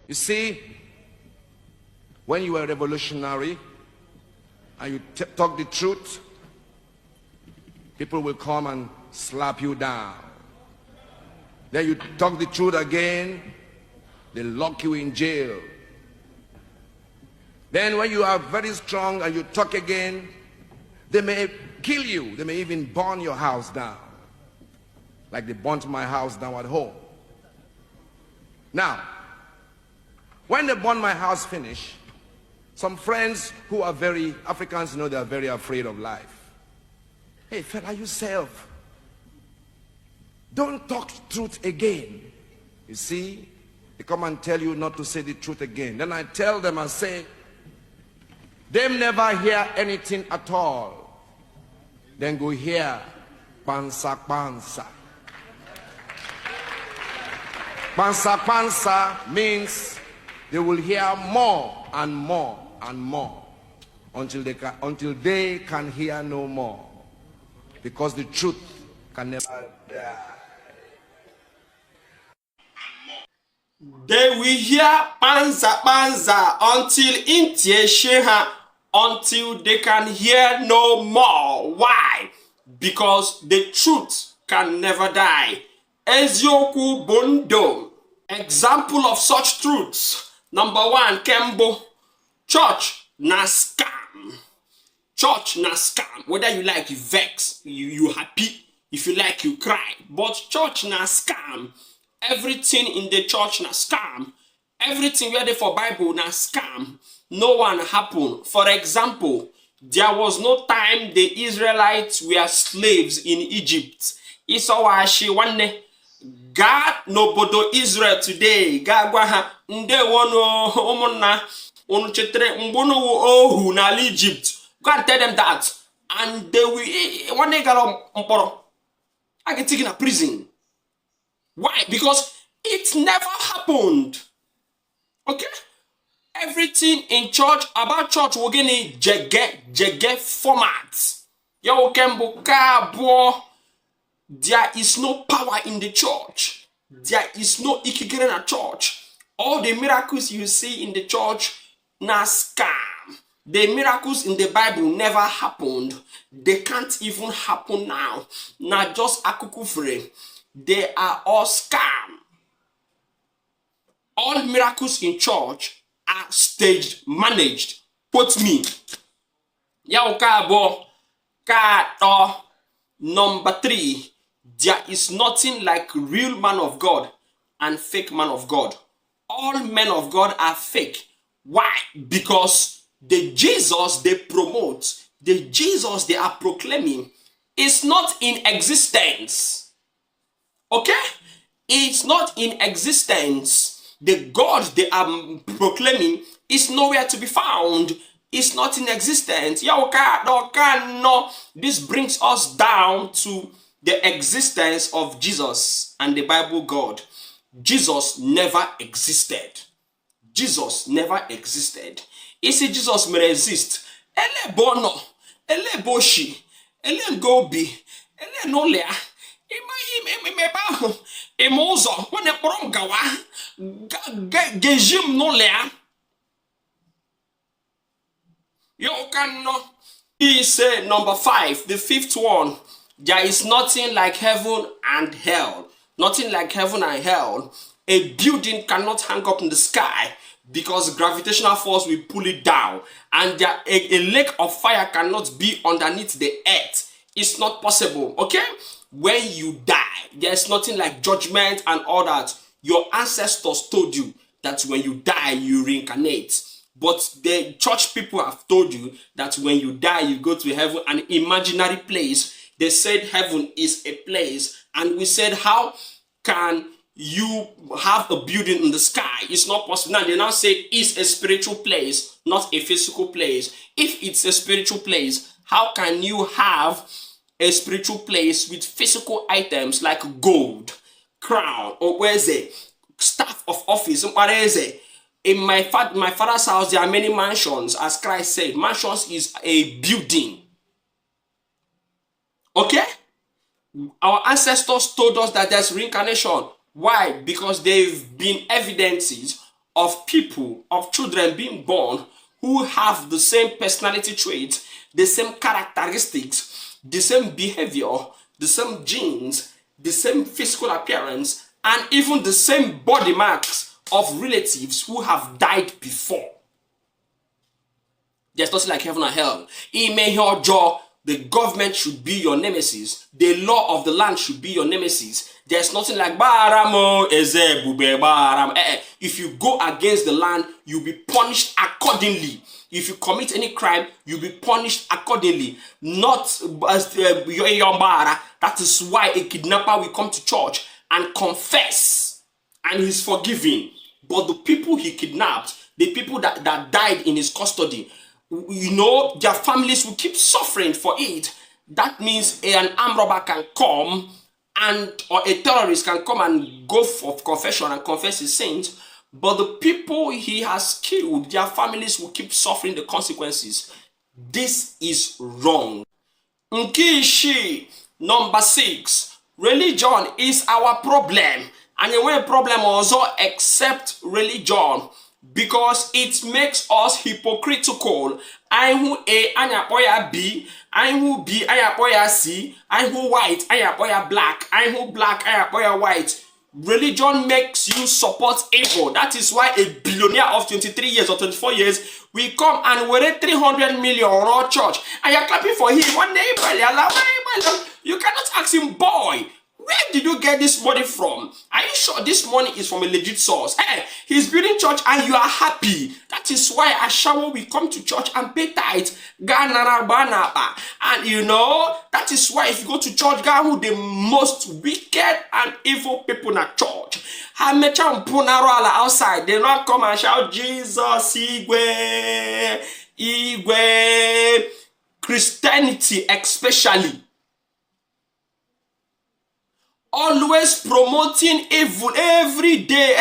You see, when you are revolutionary and you talk the truth, people will come and slap you down. Then you talk the truth again, they lock you in jail. Then when you are very strong and you talk again, they may kill you. They may even burn your house down, like they burnt my house down at home. Now, when they burn my house finish, some friends who are very, Africans know they are very afraid of life. Hey, fella, yourself, don't talk truth again. You see, they come and tell you not to say the truth again. Then I tell them, I say, they never hear anything at all. Then go hear pansa pansa. Pansa pansa means they will hear more and more and more until they can hear no more, because the truth can never die. They will hear panza panza until intie sheha, until they can hear no more. Why? Because the truth can never die. Ezioku bondo. Example of such truths. Number one, Kembo. Church na scam. Church na scam. Whether you like, you vex, you happy. If you like, you cry. But church na scam. Everything in the church na scam. Everything we are there for Bible na scam. No one happened. For example, there was no time the Israelites were slaves in Egypt. Isawashi one God nobodo Israel today. God gwaha nde wono omona onu chetre mbono ohu na Egypt. Go and tell them that, and they will one day galo mporo. I get taken to prison. Why? Because it never happened. Okay? Everything in church, about church, we're getting jege format. Yo, Kembo Kabo. There is no power in the church. There is no ikigere in a church. All the miracles you see in the church, na scam. The miracles in the Bible never happened. They can't even happen now. Na just akukufre. They are all scam. All miracles in church are staged, managed. Put me. Yaokabo Kato. Number 3. There is nothing like real man of God and fake man of God. All men of God are fake. Why? Because the Jesus they promote, the Jesus they are proclaiming is not in existence. Okay? It's not in existence. The God they are proclaiming is nowhere to be found. It's not in existence. No. This brings us down to the existence of Jesus and the Bible God. Jesus never existed. Jesus never existed. Is it Jesus may exist? Ele bono, ele boshi, ele gobi, ele nolea. Emozo, when a prom gawa, gejim nolea. You can know. He said number 5, the 5th one. There is nothing like heaven and hell. Nothing like heaven and hell. A building cannot hang up in the sky because gravitational force will pull it down. And a lake of fire cannot be underneath the earth. It's not possible. Okay? When you die, there's nothing like judgment and all that. Your ancestors told you that when you die, you reincarnate. But the church people have told you that when you die, you go to heaven, an imaginary place. They said heaven is a place. And we said, how can you have a building in the sky? It's not possible. Now they now say it's a spiritual place, not a physical place. If it's a spiritual place, how can you have a spiritual place with physical items like gold, crown, or where's it? Staff of office? What is it? In my father's house, there are many mansions. As Christ said, mansions is a building. Okay? Our ancestors told us that there's reincarnation. Why? Because they've been evidences of people, of children being born who have the same personality traits, the same characteristics, the same behavior, the same genes, the same physical appearance, and even the same body marks of relatives who have died before. There's nothing like heaven and hell. The government should be your nemesis. The law of the land should be your nemesis. There's nothing like if you go against the land, you'll be punished accordingly. If you commit any crime, you'll be punished accordingly. Not that is why a kidnapper will come to church and confess, and he's forgiven. But the people he kidnapped, the people that died in his custody, their families will keep suffering for it. That means an armed robber can come or a terrorist can come and go for confession and confess his sins, but the people he has killed, their families will keep suffering the consequences. This is wrong. Nkishi, number 6. Religion is our problem. And the way problem also accept religion, because it makes us hypocritical. I who A, I boya B, I who B, I boya C, I who white, I boya black, I who black, I boya white. Religion makes you support evil. That is why a billionaire of 23 years or 24 years will come and wear 300 million raw church, and you're clapping for him. One day, you cannot ask him, boy, where did you get this money from? Are you sure this money is from a legit source? Hey, he's building church and you are happy. That is why Ashawo will come to church and pay tithe. And that is why if you go to church, who the most wicked and evil people in a church. Outside, they not come and shout, Jesus, Igwe, Igwe. Christianity especially. Always promoting evil every day.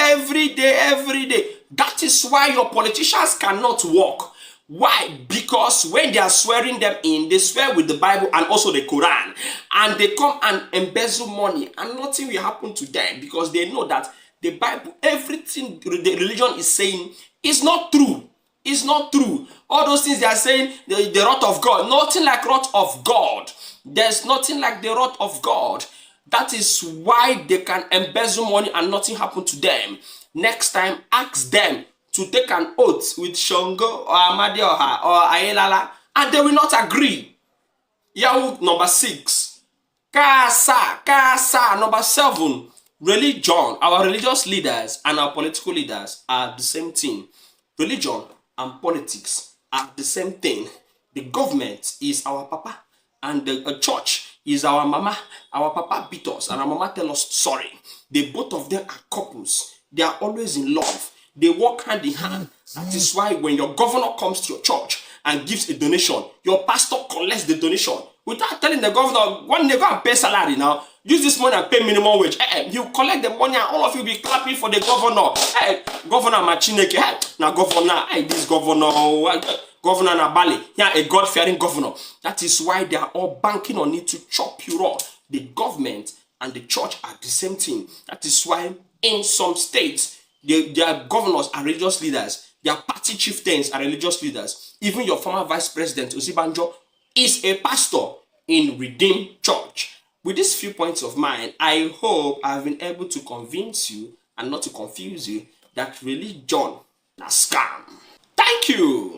That is why your politicians cannot work. Why? Because when they are swearing them in, they swear with the Bible and also the Quran. And they come and embezzle money and nothing will happen to them, because they know that the Bible, everything the religion is saying is not true. It's not true. All those things they are saying, the wrath of God. Nothing like wrath of God. There's nothing like the wrath of God. That is why they can embezzle money and nothing happen to them. Next time, ask them to take an oath with Shango or Amadioha or Ayelala, and they will not agree. Yahoo, number 6. Kasa, number 7. Religion, our religious leaders and our political leaders are the same thing. Religion and politics are the same thing. The government is our papa, and the church is our mama. Our papa beat us and our mama tell us sorry. They both of them are couples. They are always in love. They work hand in hand. That is why when your governor comes to your church and gives a donation, your pastor collects the donation without telling the governor, when they go and pay salary now, use this money and pay minimum wage. You collect the money and all of you be clapping for the governor. Governor Machineke, now governor, this governor Nabali, a God-fearing governor. That is why they are all banking on it to chop you raw. The government and the church are the same thing. That is why in some states, their governors are religious leaders. Their party chieftains are religious leaders. Even your former vice president, Osibanjo, is a pastor in Redeemed Church. With these few points of mine, I hope I've been able to convince you and not to confuse you that religion is a scam. Thank you.